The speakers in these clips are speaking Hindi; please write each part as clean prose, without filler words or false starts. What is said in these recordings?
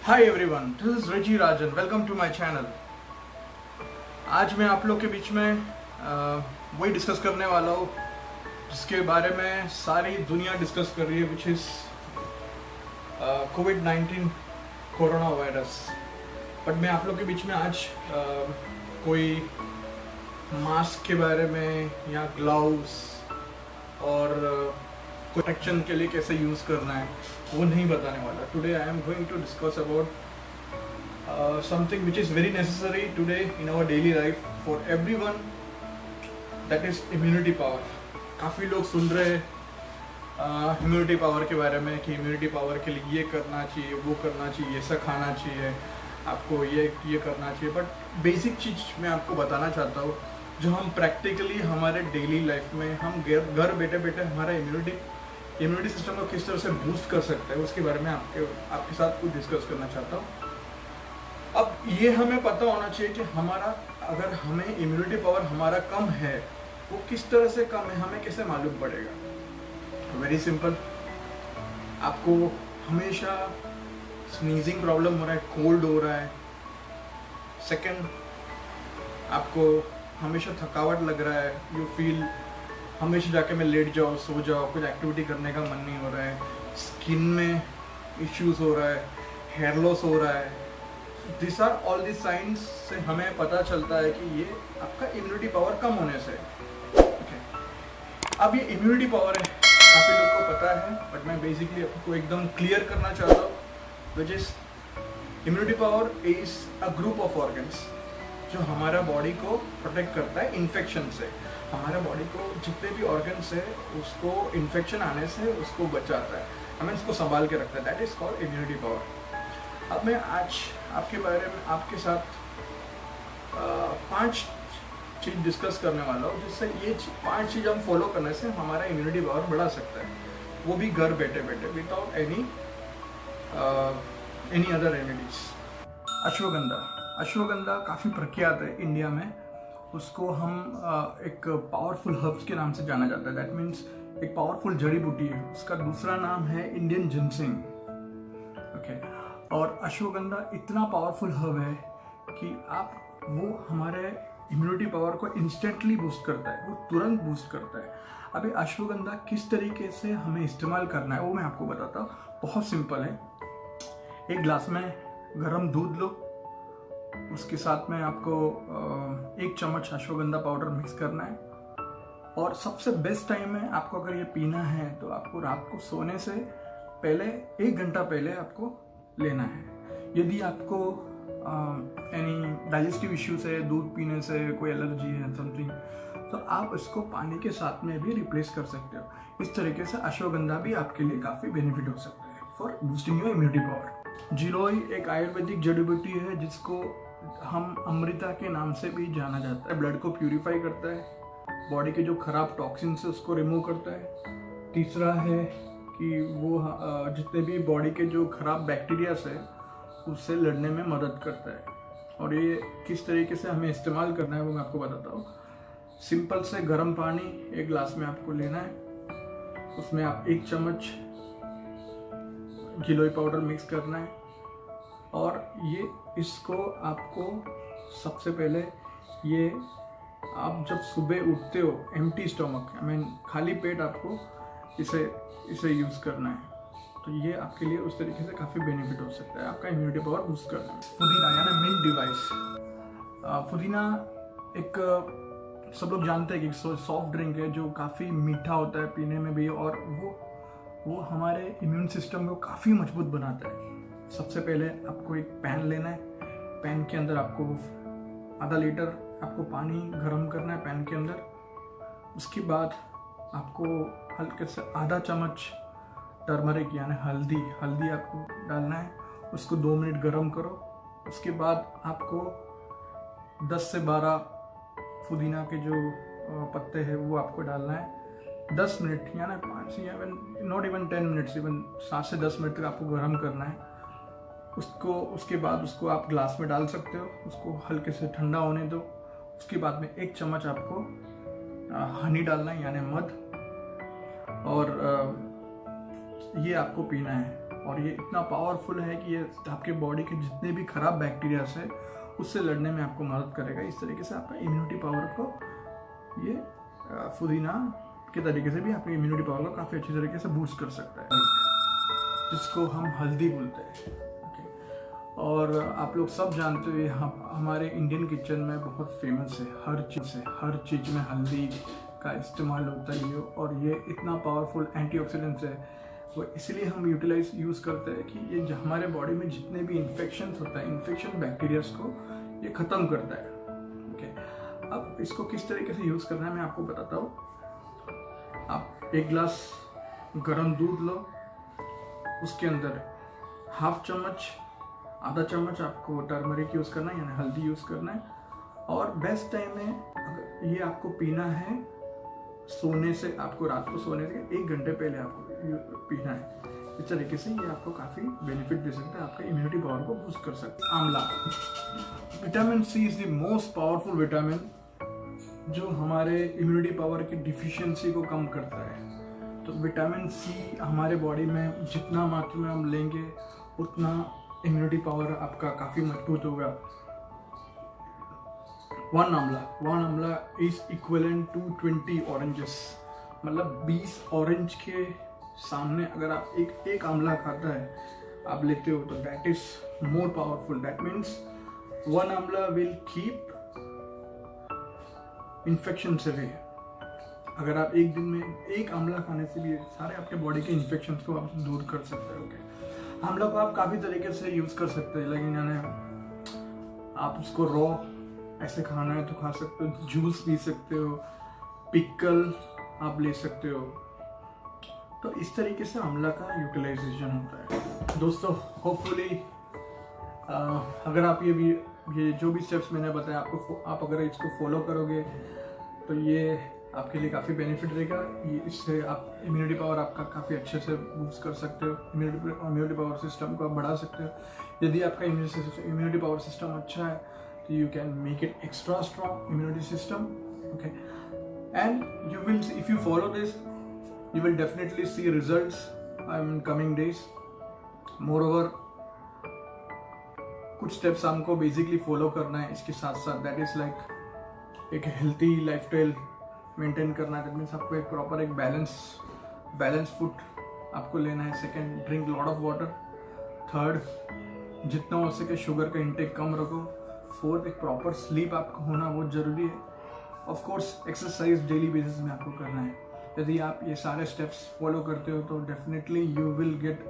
Hi everyone, this is Raji Rajan. Welcome to my channel. आज मैं आप लोग के बीच में वही डिस्कस करने वाला हूँ जिसके बारे में सारी दुनिया डिस्कस कर रही है, which is covid corona virus. But मैं आप लोग के बीच में आज कोई मास्क के बारे में या ग्लव्स और प्रोटेक्शन के लिए कैसे यूज़ करना है वो नहीं बताने वाला। Today I am going to discuss about something which is very necessary today in our daily life for everyone, that is immunity power. काफ़ी लोग सुन रहे हैं इम्यूनिटी पावर के बारे में कि इम्यूनिटी पावर के लिए ये करना चाहिए, वो करना चाहिए, ऐसा खाना चाहिए, आपको ये करना चाहिए। बट बेसिक चीज़ मैं आपको बताना चाहता हूँ जो हम प्रैक्टिकली हमारे डेली लाइफ में हम घर बैठे बैठे हमारा इम्यूनिटी सिस्टम को किस तरह से बूस्ट कर सकते हैं, उसके बारे में आपके साथ कुछ डिस्कस करना चाहता हूँ। अब ये हमें पता होना चाहिए कि अगर हमें इम्यूनिटी पावर हमारा कम है, वो किस तरह से कम है हमें कैसे मालूम पड़ेगा। वेरी सिंपल, आपको हमेशा स्नीजिंग प्रॉब्लम हो रहा है, कोल्ड हो रहा है। सेकंड, आपको हमेशा थकावट लग रहा है, यू फील हमेशा जाके मैं लेट जाओ, सो जाओ, कुछ एक्टिविटी करने का मन नहीं हो रहा है। स्किन में इश्यूज हो रहा है, हेयर लॉस हो रहा है। This are all the science से हमें पता चलता है कि ये आपका इम्यूनिटी पावर कम होने से। okay. अब ये इम्यूनिटी पावर है, काफ़ी लोग को पता है, बट मैं बेसिकली आपको एकदम क्लियर करना चाहता हूँ। Which is immunity power is a group of organs जो हमारा बॉडी को प्रोटेक्ट करता है इन्फेक्शन से। हमारा बॉडी को जितने भी ऑर्गन्स है उसको इन्फेक्शन आने से उसको बचाता है, हमें इसको संभाल के रखता है। That is called immunity power. अब मैं आज आपके बारे में आपके साथ 5 चीज़ डिस्कस करने वाला हूँ जिससे ये 5 चीज़ हम फॉलो करने से हमारा इम्यूनिटी पावर बढ़ा सकता है, वो भी घर बैठे बैठे, without any other remedies. Ashwagandha काफ़ी प्रख्यात है इंडिया में। उसको हम एक पावरफुल हर्ब्स के नाम से जाना जाता है। दैट मीन्स एक पावरफुल जड़ी बूटी है। उसका दूसरा नाम है इंडियन जिनसिंग। ओके, और अश्वगंधा इतना पावरफुल हर्ब है कि वो हमारे इम्यूनिटी पावर को इंस्टेंटली बूस्ट करता है, वो तुरंत बूस्ट करता है। अभी अश्वगंधा किस तरीके से हमें इस्तेमाल करना है वो मैं आपको बताता हूँ। बहुत सिंपल है। एक ग्लास में गर्म दूध लो, उसके साथ में आपको 1 चम्मच अश्वगंधा पाउडर मिक्स करना है। और सबसे बेस्ट टाइम है आपको अगर ये पीना है तो आपको रात को सोने से पहले 1 घंटा पहले आपको लेना है। यदि आपको एनी डाइजेस्टिव इश्यूज है, दूध पीने से कोई एलर्जी है समथिंग, तो आप इसको पानी के साथ में भी रिप्लेस कर सकते हो। इस तरीके से अश्वगंधा भी आपके लिए काफ़ी बेनिफिट हो सकता है for boosting your immunity power. जीरोई एक आयुर्वेदिक जड़ी बूटी है जिसको हम अमृता के नाम से भी जाना जाता है। ब्लड को प्यूरिफाई करता है, बॉडी के जो खराब टॉक्सिन्स है उसको रिमूव करता है। तीसरा है कि वो जितने भी बॉडी के जो खराब बैक्टीरियाज है उससे लड़ने में मदद करता है। और ये किस तरीके से हमें इस्तेमाल करना है वो मैं आपको बताता हूँ। सिंपल से गर्म पानी 1 गिलास में आपको लेना है, उसमें आप 1 चम्मच गिलोय पाउडर मिक्स करना है। और इसको आपको सबसे पहले ये आप जब सुबह उठते हो एम्प्टी स्टमक, खाली पेट आपको इसे यूज़ करना है। तो ये आपके लिए उस तरीके से काफ़ी बेनिफिट हो सकता है, आपका इम्यूनिटी पावर बूस्ट करना है। पुदीना यानी मिंट डिवाइस। पुदीना एक सब लोग जानते हैं कि सॉफ्ट ड्रिंक है जो काफ़ी मीठा होता है पीने में भी, और वो हमारे इम्यून सिस्टम को काफ़ी मजबूत बनाता है। सबसे पहले आपको एक पैन लेना है। पैन के अंदर आपको आधा लीटर आपको पानी गर्म करना है पैन के अंदर। उसके बाद आपको हल्के से आधा चम्मच टर्मरिक यानी हल्दी आपको डालना है। उसको 2 मिनट गर्म करो। उसके बाद आपको 10 से 12 पुदीना के जो पत्ते हैं वो आपको डालना है। 10 मिनट यानी 5 या नॉट इवन 10 मिनट्स, इवन 7 से 10 मिनट तक आपको गर्म करना है। उसके बाद उसको आप ग्लास में डाल सकते हो, उसको हल्के से ठंडा होने दो। उसके बाद में 1 चम्मच आपको हनी डालना है यानी मध, और ये आपको पीना है। और ये इतना पावरफुल है कि ये आपके बॉडी के जितने भी खराब बैक्टीरिया है उससे लड़ने में आपको मदद करेगा। इस तरीके से आपका इम्यूनिटी पावर को ये पुदीना के तरीके से भी आपकी इम्यूनिटी पावर को काफ़ी अच्छी तरीके से बूस्ट कर सकता है, जिसको हम हल्दी बोलते हैं। और आप लोग सब जानते हो हमारे इंडियन किचन में बहुत फेमस है, हर चीज़ में हल्दी का इस्तेमाल होता है और ये इतना पावरफुल एंटीऑक्सीडेंट है, वो इसलिए हम यूज़ करते हैं कि ये हमारे बॉडी में जितने भी इन्फेक्शन होता है, इन्फेक्शन बैक्टीरियाज को ये ख़त्म करता है। ओके, अब इसको किस तरीके से यूज़ करना है मैं आपको बताता हूँ। आप 1 गिलास गर्म दूध लो, उसके अंदर हाफ चम्मच, आधा चम्मच आपको टर्मरिक यूज़ करना है, यानी हल्दी यूज़ करना है। और बेस्ट टाइम है ये आपको पीना है सोने से, आपको रात को सोने से 1 घंटे पहले आपको पीना है। इस तरीके से ये आपको काफ़ी बेनिफिट दे सकता है, आपका इम्यूनिटी पावर को बूस्ट कर सकता है। Amla, vitamin C is the most powerful vitamin जो हमारे इम्यूनिटी पावर की डिफिशियंसी को कम करता है। तो विटामिन सी हमारे बॉडी में जितना मात्रा में हम लेंगे उतना इम्यूनिटी पावर आपका काफ़ी मजबूत होगा। 1 आंवला इज इक्विवेलेंट टू 20 ऑरेंजेस, मतलब 20 ऑरेंज के सामने अगर आप एक आंवला खाता है आप लेते हो तो that is more powerful. That means 1 आंवला विल कीप इन्फेक्शन से वे। अगर आप एक दिन में 1 आंवला खाने से भी सारे आपके बॉडी के इन्फेक्शन को आप दूर कर सकते हो। आंवला को आप काफ़ी तरीके से यूज़ कर सकते हैं, लेकिन यानी आप उसको रॉ ऐसे खाना है तो खा सकते हो, जूस पी सकते हो, पिकल आप ले सकते हो। तो इस तरीके से आंवला का यूटिलाइजेशन होता है। दोस्तों होपफुली अगर आप ये जो भी स्टेप्स मैंने बताया आप अगर इसको फॉलो करोगे तो ये आपके लिए काफ़ी बेनिफिट रहेगा। ये इससे आप इम्यूनिटी पावर आपका काफ़ी अच्छे से बूस्ट कर सकते हो, इम्यूनिटी पावर सिस्टम को आप बढ़ा सकते हो। यदि आपका इम्यूनिटी पावर सिस्टम अच्छा है तो you can make it extra strong immunity system. Okay, and you will, if you follow this you will definitely see results in coming days. Moreover, कुछ स्टेप्स हमको बेसिकली फॉलो करना है इसके साथ साथ, दैट इज लाइक एक हेल्थी लाइफस्टाइल मेंटेन करना है। दैट मीन्स आपको एक प्रॉपर एक बैलेंस फूड आपको लेना है। Second, drink lot of water. Third, जितना हो सके शुगर का इंटेक कम रखो। फोर्थ, एक प्रॉपर स्लीप आपको होना बहुत ज़रूरी है। Of course exercise daily basis में आपको करना है। यदि आप ये सारे स्टेप्स फॉलो करते हो तो डेफिनेटली यू विल गेट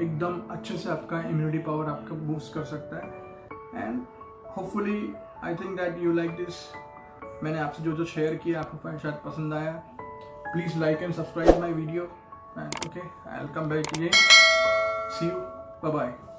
एकदम अच्छे से आपका इम्यूनिटी पावर आपका बूस्ट कर सकता है। And hopefully I think that you like this. मैंने आपसे जो शेयर किया आपको शायद पसंद आया। Please like and subscribe my video and okay, I will come back again. See you, bye bye.